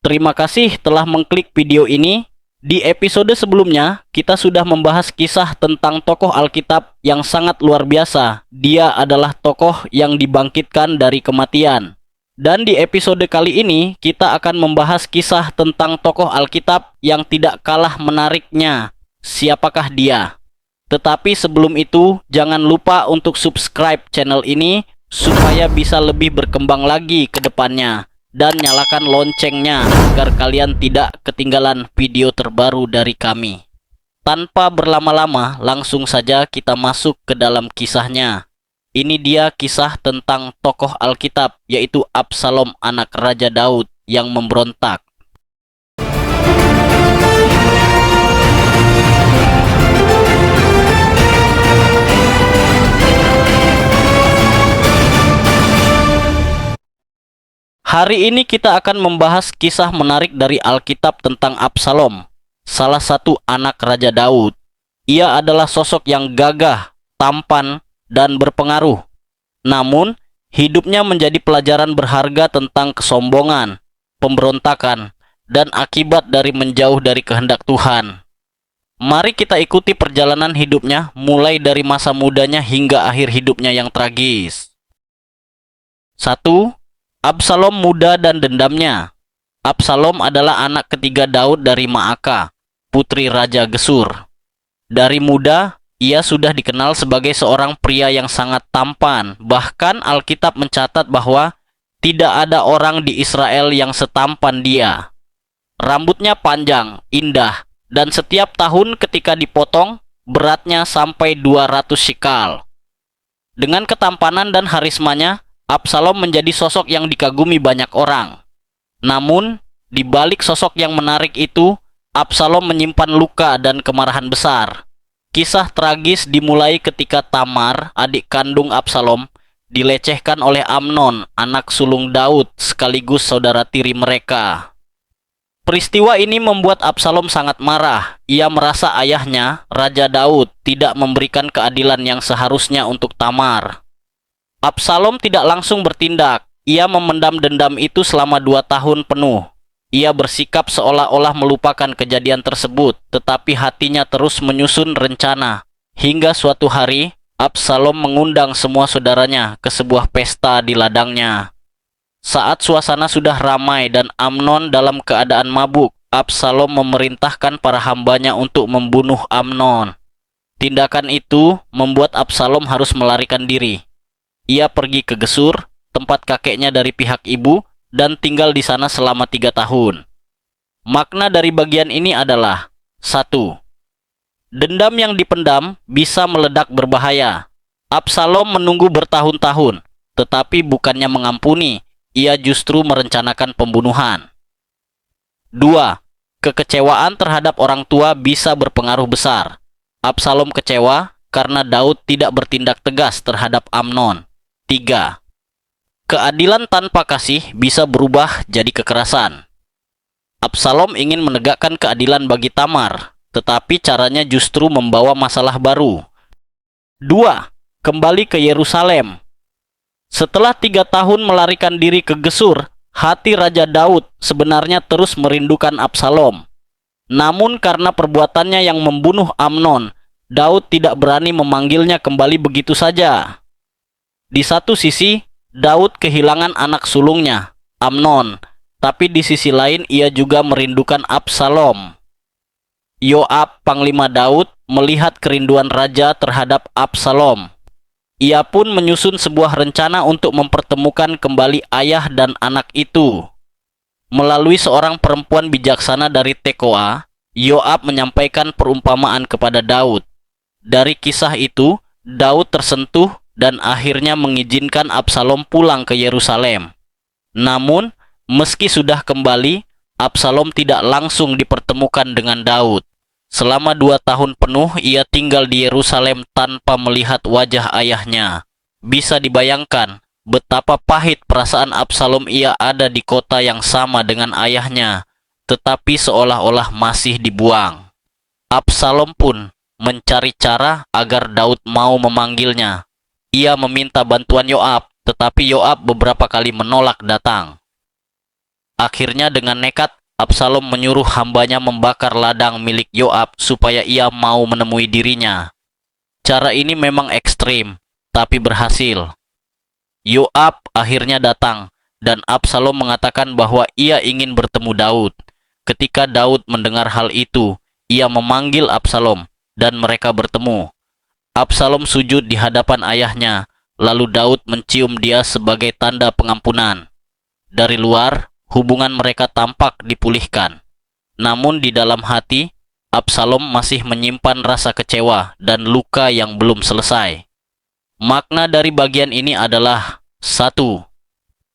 Terima kasih telah mengklik video ini. Di episode sebelumnya, kita sudah membahas kisah tentang tokoh Alkitab yang sangat luar biasa. Dia adalah tokoh yang dibangkitkan dari kematian. Dan di episode kali ini, kita akan membahas kisah tentang tokoh Alkitab yang tidak kalah menariknya. Siapakah dia? Tetapi sebelum itu, jangan lupa untuk subscribe channel ini supaya bisa lebih berkembang lagi ke depannya. Dan nyalakan loncengnya agar kalian tidak ketinggalan video terbaru dari kami. Tanpa berlama-lama, langsung saja kita masuk ke dalam kisahnya. Ini dia kisah tentang tokoh Alkitab, yaitu Absalom anak Raja Daud yang memberontak. Hari ini kita akan membahas kisah menarik dari Alkitab tentang Absalom, salah satu anak Raja Daud. Ia adalah sosok yang gagah, tampan, dan berpengaruh. Namun, hidupnya menjadi pelajaran berharga tentang kesombongan, pemberontakan, dan akibat dari menjauh dari kehendak Tuhan. Mari kita ikuti perjalanan hidupnya mulai dari masa mudanya hingga akhir hidupnya yang tragis. 1. Absalom muda dan dendamnya. Absalom adalah anak ketiga Daud dari Maaka, putri Raja Gesur. Dari muda, ia sudah dikenal sebagai seorang pria yang sangat tampan. Bahkan Alkitab mencatat bahwa tidak ada orang di Israel yang setampan dia. Rambutnya panjang, indah, dan setiap tahun ketika dipotong, beratnya sampai 200 shikal. Dengan ketampanan dan harismanya, Absalom menjadi sosok yang dikagumi banyak orang. Namun, di balik sosok yang menarik itu, Absalom menyimpan luka dan kemarahan besar. Kisah tragis dimulai ketika Tamar, adik kandung Absalom, dilecehkan oleh Amnon, anak sulung Daud, sekaligus saudara tiri mereka. Peristiwa ini membuat Absalom sangat marah. Ia merasa ayahnya, Raja Daud, tidak memberikan keadilan yang seharusnya untuk Tamar. Absalom tidak langsung bertindak. Ia memendam dendam itu selama 2 tahun penuh. Ia bersikap seolah-olah melupakan kejadian tersebut, tetapi hatinya terus menyusun rencana. Hingga suatu hari, Absalom mengundang semua saudaranya ke sebuah pesta di ladangnya. Saat suasana sudah ramai dan Amnon dalam keadaan mabuk, Absalom memerintahkan para hambanya untuk membunuh Amnon. Tindakan itu membuat Absalom harus melarikan diri. Ia pergi ke Gesur, tempat kakeknya dari pihak ibu, dan tinggal di sana selama 3 tahun. Makna dari bagian ini adalah 1. Dendam yang dipendam bisa meledak berbahaya. Absalom menunggu bertahun-tahun, tetapi bukannya mengampuni, ia justru merencanakan pembunuhan. 2. Kekecewaan terhadap orang tua bisa berpengaruh besar. Absalom kecewa karena Daud tidak bertindak tegas terhadap Amnon. 3. Keadilan tanpa kasih bisa berubah jadi kekerasan. Absalom ingin menegakkan keadilan bagi Tamar, tetapi caranya justru membawa masalah baru. 2. Kembali ke Yerusalem. Setelah 3 tahun melarikan diri ke Gesur, hati Raja Daud sebenarnya terus merindukan Absalom. Namun karena perbuatannya yang membunuh Amnon, Daud tidak berani memanggilnya kembali begitu saja. Di satu sisi, Daud kehilangan anak sulungnya, Amnon, tapi di sisi lain ia juga merindukan Absalom. Yoab, panglima Daud, melihat kerinduan raja terhadap Absalom. Ia pun menyusun sebuah rencana untuk mempertemukan kembali ayah dan anak itu. Melalui seorang perempuan bijaksana dari Tekoa, Yoab menyampaikan perumpamaan kepada Daud. Dari kisah itu, Daud tersentuh dan akhirnya mengizinkan Absalom pulang ke Yerusalem. Namun, meski sudah kembali, Absalom tidak langsung dipertemukan dengan Daud. Selama 2 tahun penuh, ia tinggal di Yerusalem tanpa melihat wajah ayahnya. Bisa dibayangkan betapa pahit perasaan Absalom. Ia ada di kota yang sama dengan ayahnya, tetapi seolah-olah masih dibuang. Absalom pun mencari cara agar Daud mau memanggilnya. Ia meminta bantuan Yoab, tetapi Yoab beberapa kali menolak datang. Akhirnya dengan nekat, Absalom menyuruh hambanya membakar ladang milik Yoab supaya ia mau menemui dirinya. Cara ini memang ekstrim, tapi berhasil. Yoab akhirnya datang, dan Absalom mengatakan bahwa ia ingin bertemu Daud. Ketika Daud mendengar hal itu, ia memanggil Absalom, dan mereka bertemu. Absalom sujud di hadapan ayahnya, lalu Daud mencium dia sebagai tanda pengampunan. Dari luar, hubungan mereka tampak dipulihkan. Namun di dalam hati, Absalom masih menyimpan rasa kecewa dan luka yang belum selesai. Makna dari bagian ini adalah 1.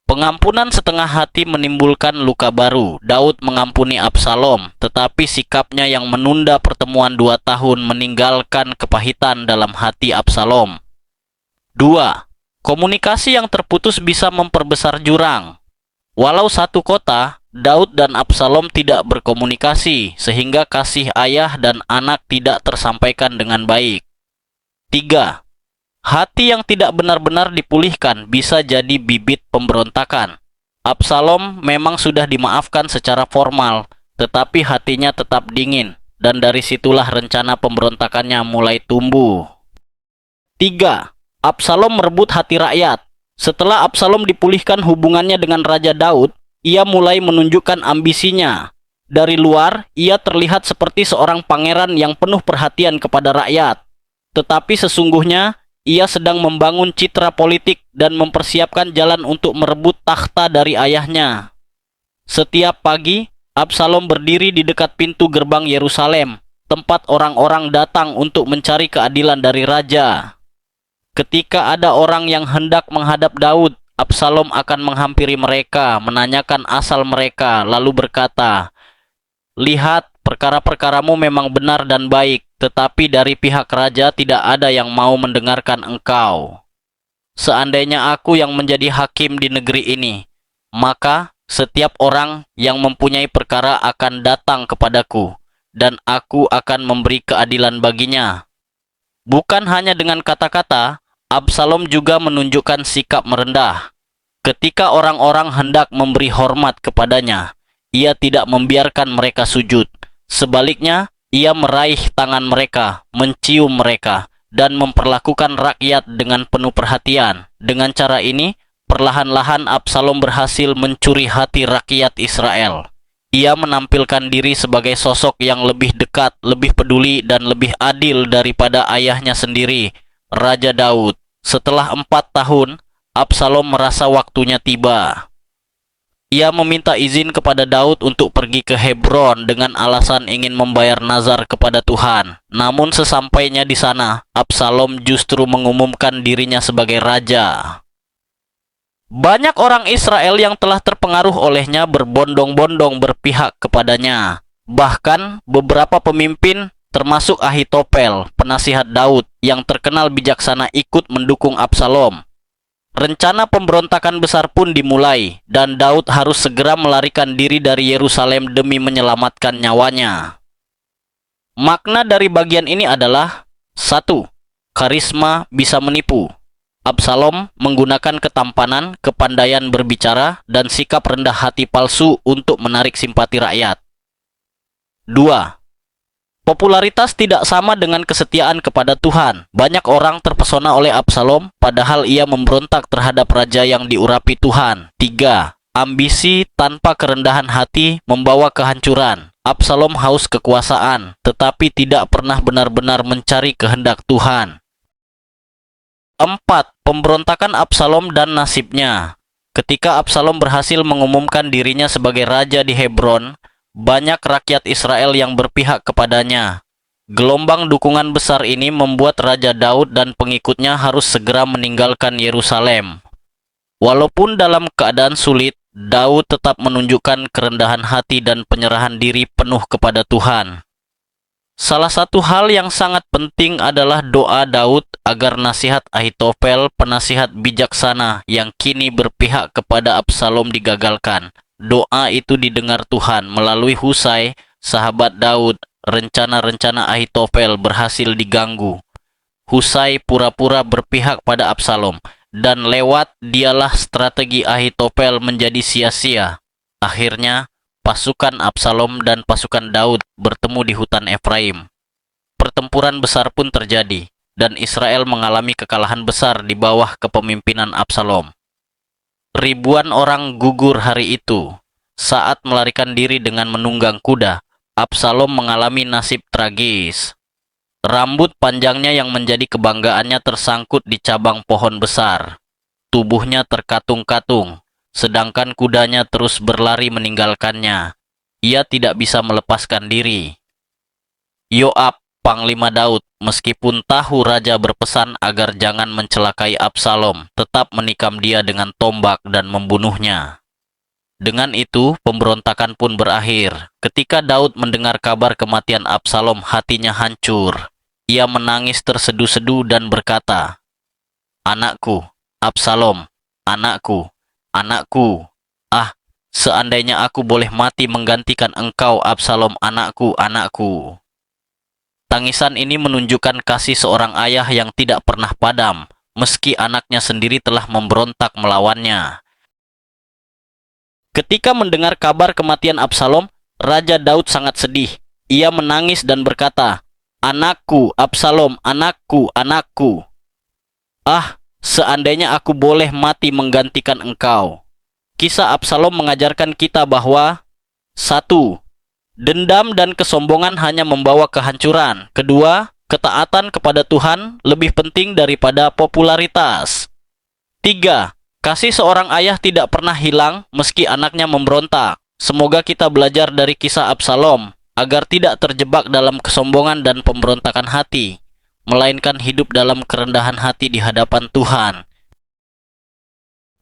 Pengampunan setengah hati menimbulkan luka baru. Daud mengampuni Absalom, tetapi sikapnya yang menunda pertemuan 2 tahun meninggalkan kepahitan dalam hati Absalom. 2. Komunikasi yang terputus bisa memperbesar jurang. Walau satu kota, Daud dan Absalom tidak berkomunikasi, sehingga kasih ayah dan anak tidak tersampaikan dengan baik. 3. Hati yang tidak benar-benar dipulihkan bisa jadi bibit pemberontakan. Absalom memang sudah dimaafkan secara formal, tetapi hatinya tetap dingin, dan dari situlah rencana pemberontakannya mulai tumbuh. 3. Absalom merebut hati rakyat. Setelah Absalom dipulihkan hubungannya dengan Raja Daud, ia mulai menunjukkan ambisinya. Dari luar, ia terlihat seperti seorang pangeran yang penuh perhatian kepada rakyat. Tetapi sesungguhnya, ia sedang membangun citra politik dan mempersiapkan jalan untuk merebut takhta dari ayahnya. Setiap pagi, Absalom berdiri di dekat pintu gerbang Yerusalem, tempat orang-orang datang untuk mencari keadilan dari raja. Ketika ada orang yang hendak menghadap Daud, Absalom akan menghampiri mereka, menanyakan asal mereka, lalu berkata, "Lihat, perkara-perkaramu memang benar dan baik, tetapi dari pihak raja tidak ada yang mau mendengarkan engkau. Seandainya aku yang menjadi hakim di negeri ini, maka setiap orang yang mempunyai perkara akan datang kepadaku, dan aku akan memberi keadilan baginya." Bukan hanya dengan kata-kata, Absalom juga menunjukkan sikap merendah. Ketika orang-orang hendak memberi hormat kepadanya, ia tidak membiarkan mereka sujud. Sebaliknya, ia meraih tangan mereka, mencium mereka, dan memperlakukan rakyat dengan penuh perhatian. Dengan cara ini, perlahan-lahan Absalom berhasil mencuri hati rakyat Israel. Ia menampilkan diri sebagai sosok yang lebih dekat, lebih peduli, dan lebih adil daripada ayahnya sendiri, Raja Daud. Setelah 4 tahun, Absalom merasa waktunya tiba. Ia meminta izin kepada Daud untuk pergi ke Hebron dengan alasan ingin membayar nazar kepada Tuhan. Namun sesampainya di sana, Absalom justru mengumumkan dirinya sebagai raja. Banyak orang Israel yang telah terpengaruh olehnya berbondong-bondong berpihak kepadanya. Bahkan beberapa pemimpin termasuk Ahitofel, penasihat Daud yang terkenal bijaksana, ikut mendukung Absalom. Rencana pemberontakan besar pun dimulai, dan Daud harus segera melarikan diri dari Yerusalem demi menyelamatkan nyawanya. Makna dari bagian ini adalah 1. Karisma bisa menipu. Absalom menggunakan ketampanan, kepandaian berbicara, dan sikap rendah hati palsu untuk menarik simpati rakyat. 2. Popularitas tidak sama dengan kesetiaan kepada Tuhan. Banyak orang terpesona oleh Absalom, padahal ia memberontak terhadap raja yang diurapi Tuhan. 3. Ambisi tanpa kerendahan hati membawa kehancuran. Absalom haus kekuasaan, tetapi tidak pernah benar-benar mencari kehendak Tuhan. 4. Pemberontakan Absalom dan nasibnya. Ketika Absalom berhasil mengumumkan dirinya sebagai raja di Hebron, banyak rakyat Israel yang berpihak kepadanya. Gelombang dukungan besar ini membuat Raja Daud dan pengikutnya harus segera meninggalkan Yerusalem. Walaupun dalam keadaan sulit, Daud tetap menunjukkan kerendahan hati dan penyerahan diri penuh kepada Tuhan. Salah satu hal yang sangat penting adalah doa Daud agar nasihat Ahitofel, penasihat bijaksana yang kini berpihak kepada Absalom, digagalkan. Doa itu didengar Tuhan melalui Husai, sahabat Daud. Rencana-rencana Ahitofel berhasil diganggu. Husai pura-pura berpihak pada Absalom, dan lewat dialah strategi Ahitofel menjadi sia-sia. Akhirnya, pasukan Absalom dan pasukan Daud bertemu di hutan Efraim. Pertempuran besar pun terjadi, dan Israel mengalami kekalahan besar di bawah kepemimpinan Absalom. Ribuan orang gugur hari itu. Saat melarikan diri dengan menunggang kuda, Absalom mengalami nasib tragis. Rambut panjangnya yang menjadi kebanggaannya tersangkut di cabang pohon besar. Tubuhnya terkatung-katung, sedangkan kudanya terus berlari meninggalkannya. Ia tidak bisa melepaskan diri. Yoab, Panglima Daud, meskipun tahu raja berpesan agar jangan mencelakai Absalom, tetap menikam dia dengan tombak dan membunuhnya. Dengan itu, pemberontakan pun berakhir. Ketika Daud mendengar kabar kematian Absalom, hatinya hancur. Ia menangis tersedu-sedu dan berkata, "Anakku, Absalom, anakku, anakku. Ah, seandainya aku boleh mati menggantikan engkau, Absalom, anakku, anakku." Tangisan ini menunjukkan kasih seorang ayah yang tidak pernah padam, meski anaknya sendiri telah memberontak melawannya. Ketika mendengar kabar kematian Absalom, Raja Daud sangat sedih. Ia menangis dan berkata, "Anakku, Absalom, anakku, anakku. Ah, seandainya aku boleh mati menggantikan engkau." Kisah Absalom mengajarkan kita bahwa 1. Dendam dan kesombongan hanya membawa kehancuran. 2. Ketaatan kepada Tuhan lebih penting daripada popularitas. 3. Kasih seorang ayah tidak pernah hilang meski anaknya memberontak. Semoga kita belajar dari kisah Absalom agar tidak terjebak dalam kesombongan dan pemberontakan hati, melainkan hidup dalam kerendahan hati di hadapan Tuhan.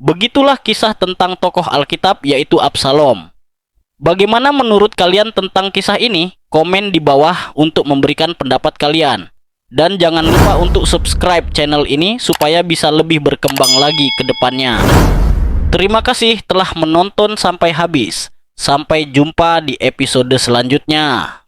Begitulah kisah tentang tokoh Alkitab yaitu Absalom. Bagaimana menurut kalian tentang kisah ini? Komen di bawah untuk memberikan pendapat kalian. Dan jangan lupa untuk subscribe channel ini supaya bisa lebih berkembang lagi ke depannya. Terima kasih telah menonton sampai habis. Sampai jumpa di episode selanjutnya.